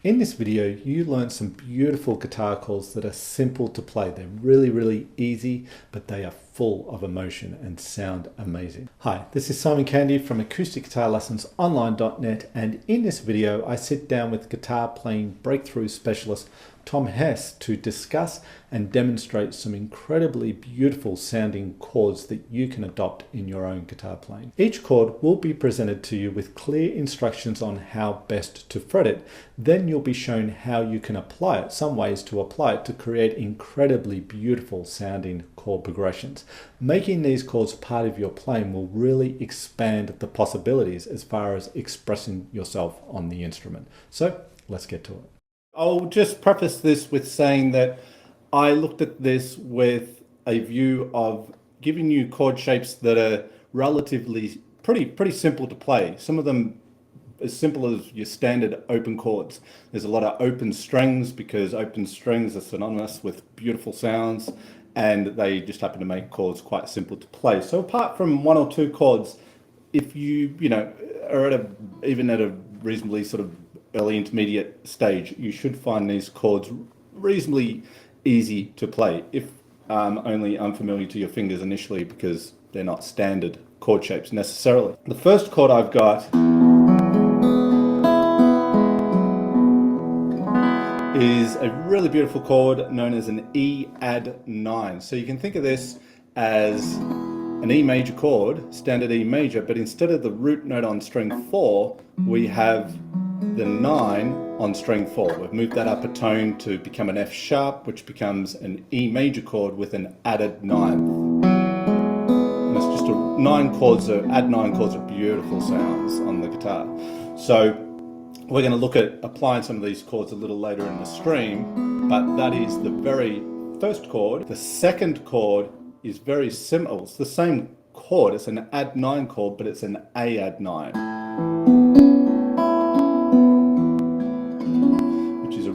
In this video, you learned some beautiful guitar chords that are simple to play. They're really easy, but they are full of emotion and sound amazing. Hi, this is Simon Candy from Acoustic Guitar Lessons Online.net, and in this video, I sit down with guitar playing breakthrough specialist Tom Hess to discuss and demonstrate some incredibly beautiful sounding chords that you can adopt in your own guitar playing. Each chord will be presented to you with clear instructions on how best to fret it. Then you'll be shown how you can apply it, some ways to apply it to create incredibly beautiful sounding chord progressions. Making these chords part of your playing will really expand the possibilities as far as expressing yourself on the instrument. So let's get to it. I'll just preface this with saying that I looked at this with a view of giving you chord shapes that are relatively pretty simple to play. Some of them as simple as your standard open chords. There's a lot of open strings because open strings are synonymous with beautiful sounds, and they just happen to make chords quite simple to play. So apart from one or two chords, if you are even at a reasonably sort of early intermediate stage, you should find these chords reasonably easy to play, if only unfamiliar to your fingers initially because they're not standard chord shapes necessarily. The first chord I've got is a really beautiful chord known as an E add 9. So you can think of this as an E major chord, standard E major, but instead of the root note on string 4, we have the 9 on string 4. We've moved that up a tone to become an F sharp, which becomes an E major chord with an added 9th. And it's just add 9 chords are beautiful sounds on the guitar. So we're going to look at applying some of these chords a little later in the stream, but that is the very first chord. The second chord is very similar. It's the same chord. It's an add 9 chord, but it's an A add 9.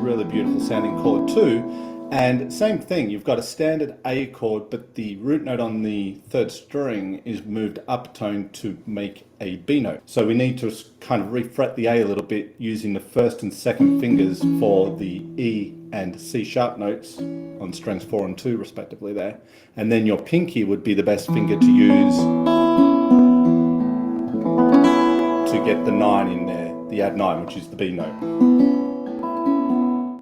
Really beautiful sounding chord too. And same thing, you've got a standard A chord, but the root note on the third string is moved up tone to make a B note. So we need to kind of refret the A a little bit using the first and second fingers for the E and C sharp notes on strings 4 and 2 respectively there. And then your pinky would be the best finger to use to get the 9 in there, the add 9, which is the B note.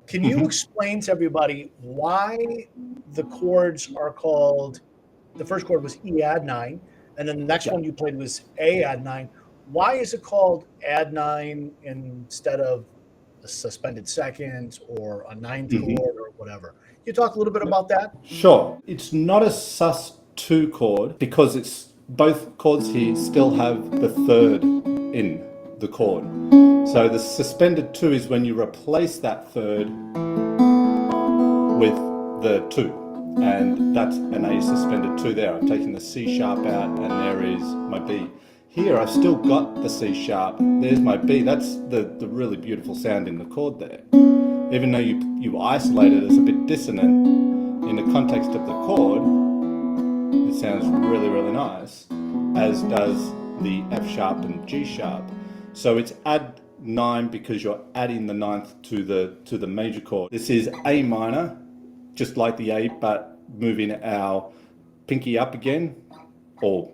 Can you explain to everybody why the chords are called, the first chord was E add 9, and then the next one you played was A add 9. Why is it called add 9 instead of a suspended second or a ninth chord or whatever? Can you talk a little bit about that? Sure. It's not a sus2 chord because it's both chords here still have the third in the chord. So the suspended 2 is when you replace that third with the 2, and that's an A suspended 2 there. I've taken the C sharp out and there is my B. Here I've still got the C sharp, there's my B. That's the really beautiful sound in the chord there. Even though you isolate it as a bit dissonant, in the context of the chord, it sounds really nice, as does the F sharp and G sharp. So it's add 9 because you're adding the 9th to the major chord. This is A minor, just like the A, but moving our pinky up again, or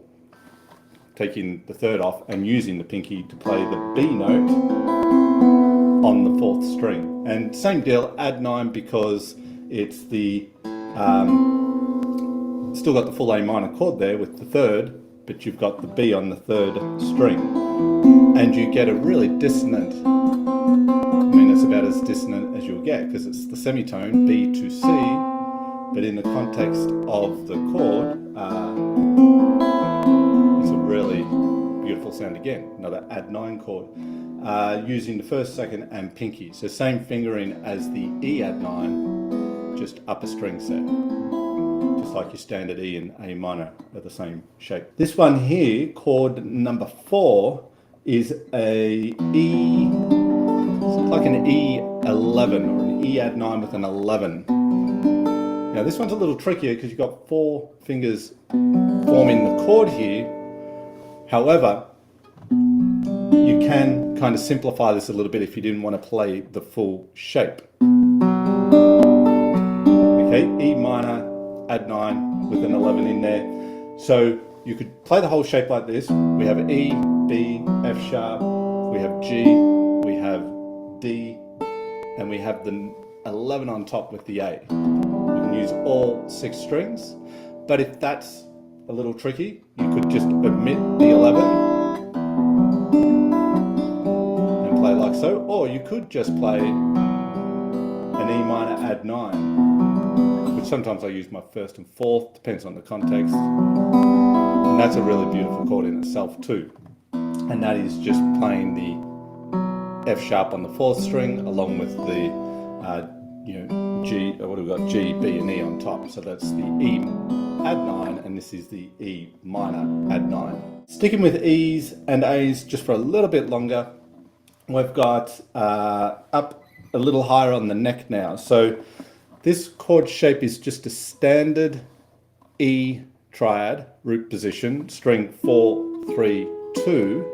taking the third off and using the pinky to play the B note on the 4th string. And same deal, add 9 because it's the still got the full A minor chord there with the third, but you've got the B on the 3rd string. And you get a really dissonant, I mean it's about as dissonant as you'll get because it's the semitone, B to C, but in the context of the chord, it's a really beautiful sound again, another add 9 chord, using the first, second and pinky. So same fingering as the E add 9, just upper string set. Just like your standard E and A minor are the same shape. This one here, chord number 4, is a E, it's like an E11 or an E add 9 with an 11. Now this one's a little trickier because you've got 4 fingers forming the chord here. However, you can kind of simplify this a little bit if you didn't want to play the full shape. Okay, E minor, add 9 with an 11 in there. So you could play the whole shape like this. We have E, B, F sharp, we have G, we have D, and we have the 11 on top with the A. You can use all 6 strings, but if that's a little tricky, you could just omit the 11 and play like so, or you could just play an E minor, add 9, which sometimes I use my 1st and 4th, depends on the context, and that's a really beautiful chord in itself too. And that is just playing the F sharp on the 4th string along with the G, what have we got? G, B and E on top. So that's the E add 9 and this is the E minor add 9. Sticking with E's and A's just for a little bit longer, we've got up a little higher on the neck now. So this chord shape is just a standard E triad root position, string 4, 3, 2.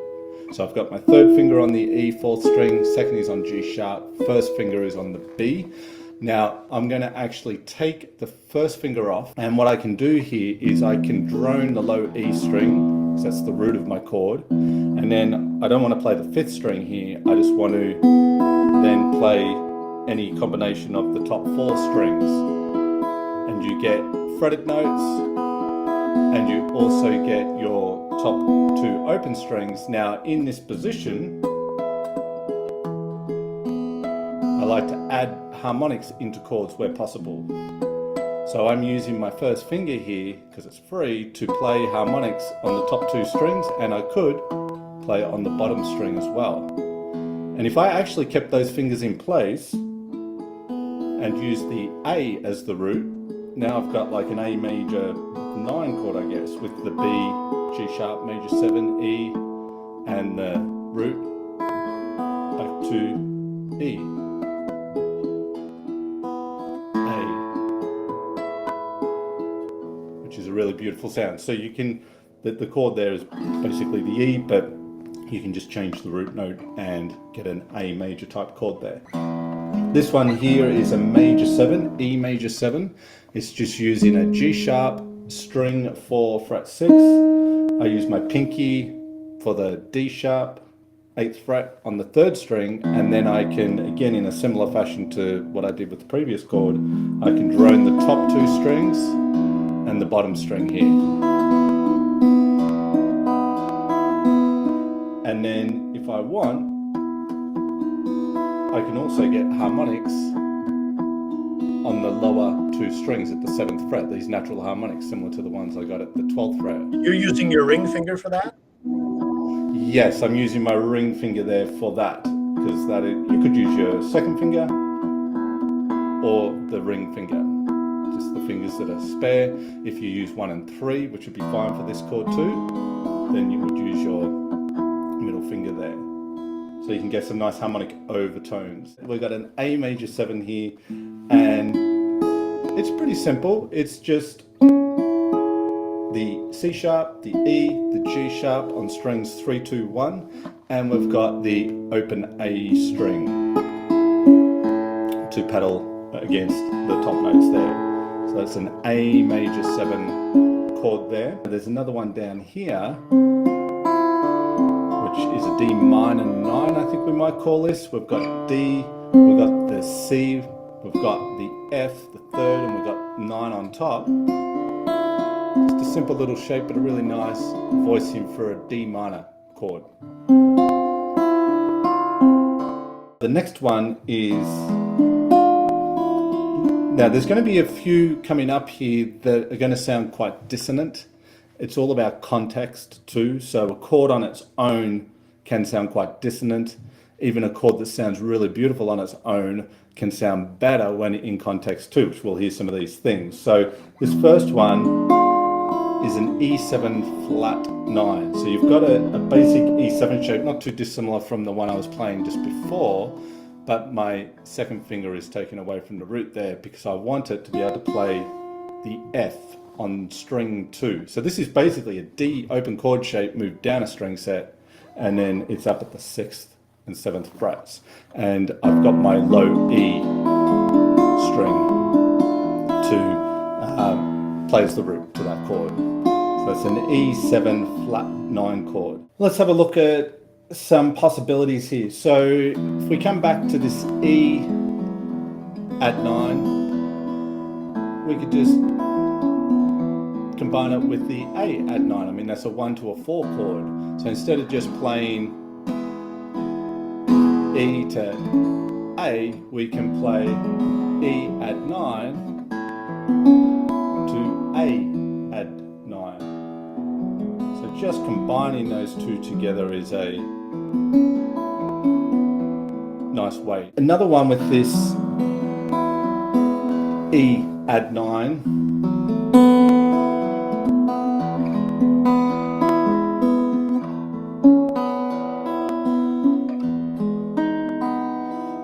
So I've got my 3rd finger on the E 4th string, 2nd is on G sharp, 1st finger is on the B. Now I'm going to actually take the 1st finger off, and what I can do here is I can drone the low E string, so that's the root of my chord, and then I don't want to play the 5th string here, I just want to then play any combination of the top 4 strings, and you get fretted notes, and you also get your top 2 open strings. Now in this position, I like to add harmonics into chords where possible. So I'm using my 1st finger here, because it's free, to play harmonics on the top 2 strings, and I could play on the bottom string as well. And if I actually kept those fingers in place and used the A as the root, now I've got like an A major 9 chord, I guess, with the B, G sharp, major 7, E, and the root back to E, A, which is a really beautiful sound. So you can, the chord there is basically the E, but you can just change the root note and get an A major type chord there. This one here is a major 7, E major 7. It's just using a G sharp, string 4, fret 6. I use my pinky for the D sharp, 8th fret on the 3rd string, and then I can, again in a similar fashion to what I did with the previous chord, I can drone the top 2 strings and the bottom string here. And then if I want, I can also get harmonics on the lower 2 strings at the 7th fret, these natural harmonics similar to the ones I got at the 12th fret. You're using your ring finger for that? Yes, I'm using my ring finger there for that, because that is, you could use your 2nd finger or the ring finger, just the fingers that are spare. If you use 1 and 3, which would be fine for this chord too, then you would use your middle finger there. So you can get some nice harmonic overtones. We've got an A major 7 here, and it's pretty simple. It's just the C sharp, the E, the G sharp on strings 3, 2, 1, and we've got the open A string to pedal against the top notes there. So that's an A major 7 chord there. There's another one down here, which is a D minor 9, I think we might call this. We've got D, we've got the C, we've got the F, the 3rd, and we've got 9 on top. Just a simple little shape, but a really nice voicing for a D minor chord. The next one is, now there's going to be a few coming up here that are going to sound quite dissonant. It's all about context too. So a chord on its own can sound quite dissonant. Even a chord that sounds really beautiful on its own can sound better when in context too, which we'll hear some of these things. So this first one is an E7 flat 9. So you've got a basic E7 shape, not too dissimilar from the one I was playing just before, but my 2nd finger is taken away from the root there because I want it to be able to play the F on string 2. So this is basically a D open chord shape moved down a string set, and then it's up at the 6th and 7th frets. And I've got my low E string to plays the root to that chord. So it's an E7 flat 9 chord. Let's have a look at some possibilities here. So if we come back to this E at 9, we could just combine it with the A at 9. I mean, that's a 1 to a 4 chord. So instead of just playing E to A, we can play E at 9 to A at 9. So just combining those two together is a nice way. Another one with this E at 9.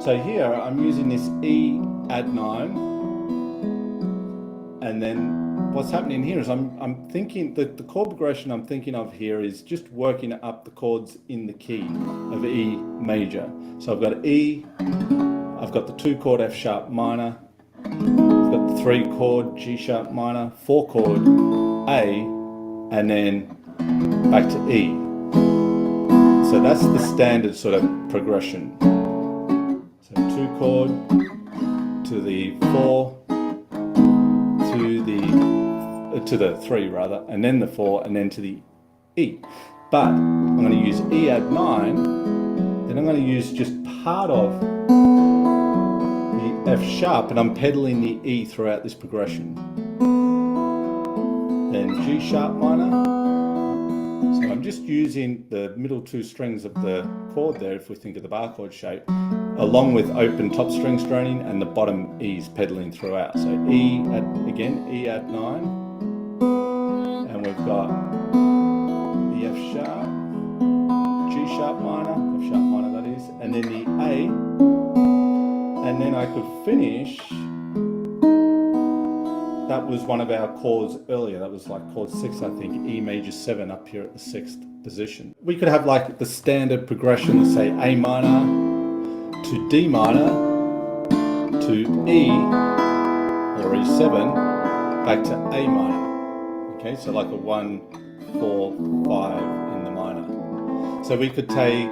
So here I'm using this E at 9, and then what's happening here is I'm thinking that the chord progression I'm thinking of here is just working up the chords in the key of E major. So I've got E, I've got the 2 chord F sharp minor, I've got the 3 chord G sharp minor, 4 chord A, and then back to E. So that's the standard sort of progression. So 2 chord to the 4 to the 3 rather, and then the 4, and then to the E. But I'm going to use E at 9, then I'm going to use just part of the F sharp, and I'm pedaling the E throughout this progression. Then G sharp minor. So I'm just using the middle 2 strings of the chord there, if we think of the bar chord shape, along with open top strings droning and the bottom E's pedaling throughout. So E at 9, and we've got the F sharp, G sharp minor, F sharp minor that is, and then the A, and then I could finish. That was one of our chords earlier. That was like chord 6, I think, E major 7 up here at the 6th position. We could have like the standard progression, let's say A minor to D minor to E or E7 back to A minor. Okay, so like a 1, 4, 5 in the minor. So we could take,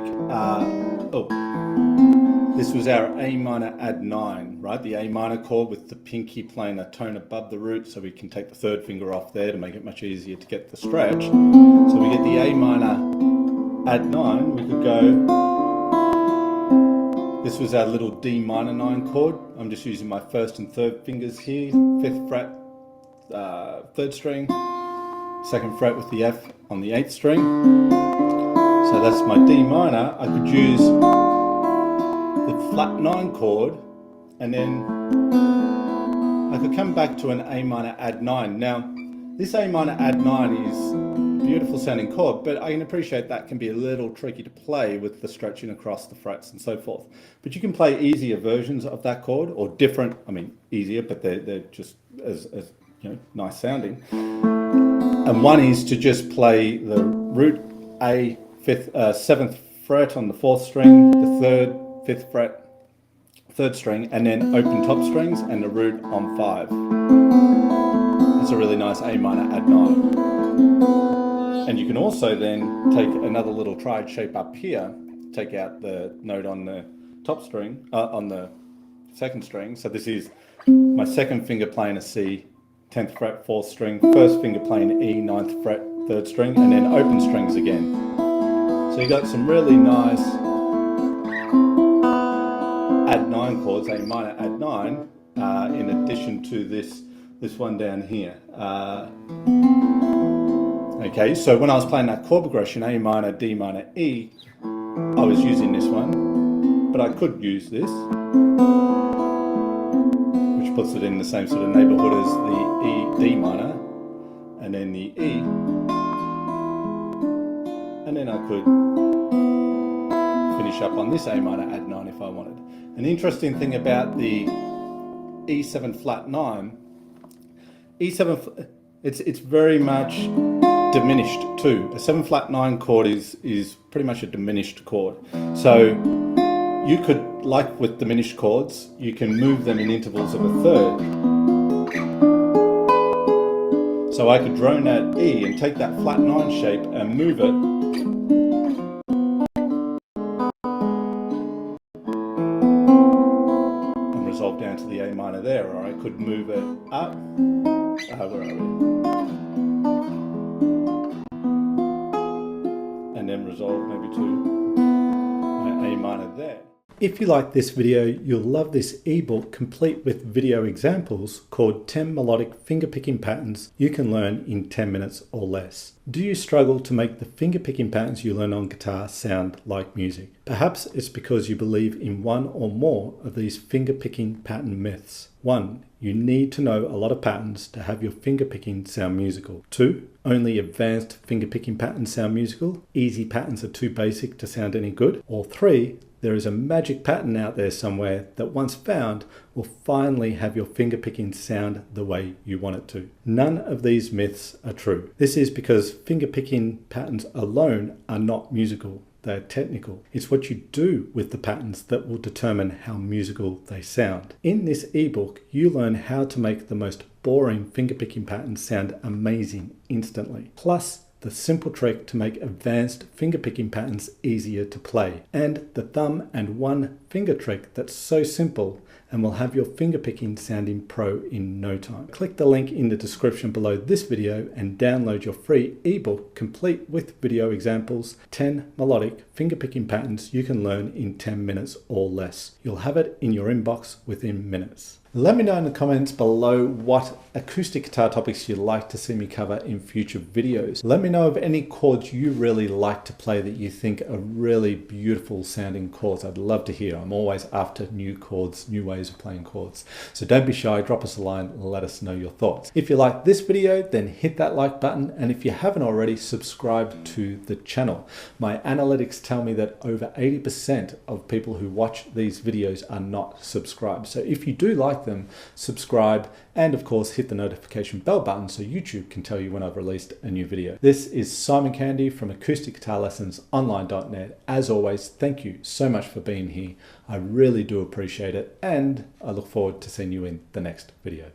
this was our A minor add 9, right? The A minor chord with the pinky playing a tone above the root, so we can take the 3rd finger off there to make it much easier to get the stretch. So we get the A minor add 9, we could go, this was our little D minor 9 chord. I'm just using my 1st and 3rd fingers here, 5th fret, 3rd string, 2nd fret with the F on the 8th string. So that's my D minor. I could use the flat 9 chord, and then I could come back to an A minor add 9. Now, this A minor add 9 is a beautiful sounding chord, but I can appreciate that can be a little tricky to play with the stretching across the frets and so forth. But you can play easier versions of that chord, or different, I mean easier, but they're just as you know, nice sounding. And one is to just play the root A 7th fret on the 4th string, the 3rd, 5th fret, 3rd string, and then open top strings and the root on 5. That's a really nice A minor add 9. And you can also then take another little triad shape up here, take out the note on the top string, on the 2nd string. So this is my 2nd finger playing a C, 10th fret, 4th string, 1st finger playing E, 9th fret, 3rd string, and then open strings again. So you got some really nice add 9 chords, A minor add 9, in addition to this one down here. Okay, so when I was playing that chord progression, A minor, D minor, E, I was using this one, but I could use this, which puts it in the same sort of neighborhood as the E, D minor, and then the E, and then I could finish up on this A minor add 9 if I wanted. An interesting thing about the E7 flat 9, E7, it's very much diminished too. A 7 flat 9 chord is pretty much a diminished chord. So You could, like with diminished chords, you can move them in intervals of a third. So I could drone at E and take that flat 9 shape and move it and resolve down to the A minor there, or I could move it up. Where are we? And then resolve maybe to my A minor there. If you like this video, you'll love this ebook complete with video examples called 10 melodic fingerpicking patterns you can learn in 10 minutes or less. Do you struggle to make the fingerpicking patterns you learn on guitar sound like music? Perhaps it's because you believe in one or more of these fingerpicking pattern myths. 1. You need to know a lot of patterns to have your fingerpicking sound musical. 2. Only advanced fingerpicking patterns sound musical. Easy patterns are too basic to sound any good. Or 3. There is a magic pattern out there somewhere that once found will finally have your fingerpicking sound the way you want it to. None of these myths are true. This is because fingerpicking patterns alone are not musical. They're technical. It's what you do with the patterns that will determine how musical they sound. In this ebook, you learn how to make the most boring fingerpicking patterns sound amazing instantly. Plus, the simple trick to make advanced fingerpicking patterns easier to play, and the thumb and one finger trick that's so simple and will have your fingerpicking sounding pro in no time. Click the link in the description below this video and download your free ebook complete with video examples, 10 melodic fingerpicking patterns you can learn in 10 minutes or less. You'll have it in your inbox within minutes. Let me know in the comments below what acoustic guitar topics you'd like to see me cover in future videos. Let me know of any chords you really like to play that you think are really beautiful sounding chords. I'd love to hear. I'm always after new chords, new ways of playing chords. So don't be shy, drop us a line and let us know your thoughts. If you like this video, then hit that like button. And if you haven't already, subscribe to the channel. My analytics tell me that over 80% of people who watch these videos are not subscribed. So if you do like them, subscribe, and of course hit the notification bell button so YouTube can tell you when I've released a new video. This is Simon Candy from acousticguitarlessonsonline.net. As always, thank you so much for being here. I really do appreciate it, and I look forward to seeing you in the next video.